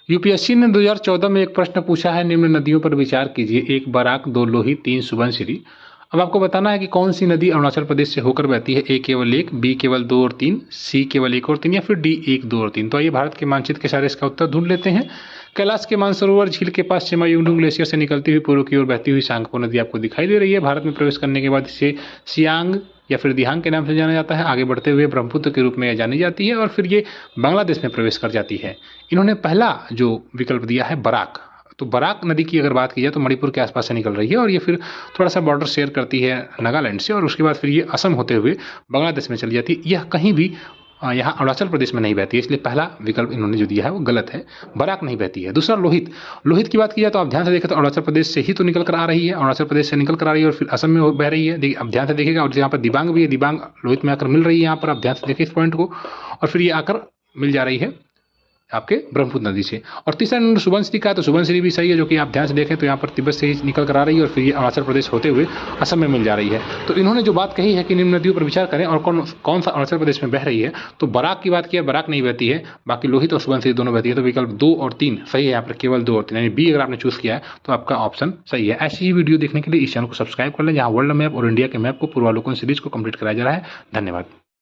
UPSC ने 2014 में एक प्रश्न पूछा है, निम्न नदियों पर विचार कीजिए, 1 बराक, 2 लोहित, 3 सुबनसिरी। अब आपको बताना है कि कौन सी नदी अरुणाचल प्रदेश से होकर बहती है। ए केवल 1, बी केवल 2 और 3, सी केवल 1 और 3 या फिर डी 1, 2 और 3। तो आइए भारत के मानचित्र के सारे इसका उत्तर ढूंढ लेते हैं। कैलाश के मानसरोवर झील के पास सेमायुंडुंग ग्लेशियर से निकलती हुई पूर्व की ओर बहती हुई सांगपो नदी आपको दिखाई दे रही है। भारत में प्रवेश करने के बाद इसे सियांग या फिर दिहांग के नाम से जाना जाता है। आगे बढ़ते हुए ब्रह्मपुत्र के रूप में जानी जाती है और फिर ये बांग्लादेश में प्रवेश कर जाती है। इन्होंने पहला जो विकल्प दिया है बराक, तो बराक नदी की अगर बात की जाए तो मणिपुर के आसपास से निकल रही है और ये फिर थोड़ा सा बॉर्डर शेयर करती है नागालैंड से और उसके बाद फिर ये असम होते हुए बांग्लादेश में चली जाती है। यह कहीं भी यहाँ अरुणाचल प्रदेश में नहीं बहती है, इसलिए पहला विकल्प इन्होंने जो दिया है वो गलत है, बराक नहीं बहती है। दूसरा लोहित, लोहित की बात की जाए तो आप ध्यान से देखें तो अरुणाचल प्रदेश से ही तो निकल कर आ रही है, अरुणाचल प्रदेश से निकल कर आ रही है और फिर असम में बह रही है। अब ध्यान से देखिएगा, और यहाँ पर दिबांग भी है, दिबांग लोहित में आकर मिल रही है। यहाँ पर आप ध्यान से देखिए इस पॉइंट को, और फिर ये आकर मिल जा रही है आपके ब्रह्मपुत्र नदी से। और तीसरा नंबर सुबनसिरी का है, तो सुबनसिरी भी सही है, जो कि आप ध्यान से देखें तो यहाँ पर तिब्बत से ही निकल कर आ रही है और फिर ये अरुणाचल प्रदेश होते हुए असम में मिल जा रही है। तो इन्होंने जो बात कही है कि निम्न नदियों पर विचार करें और कौन सा अरुणाचल प्रदेश में बह रही है, तो बराक की बात की है, बराक नहीं बहती है, बाकी लोहित और सुबनसिरी दोनों बहती है। तो विकल्प 2 और 3 सही है, यहाँ पर केवल 2 और 3 यानी बी अगर आपने चूज किया है तो आपका ऑप्शन सही है। ऐसी ही वीडियो देखने के लिए इस चैनल को सब्सक्राइब कर लें, जहाँ वर्ल्ड मैप और इंडिया के मैप को पूर्वावलोकन सीरीज को कंप्लीट कराया जा रहा है। धन्यवाद।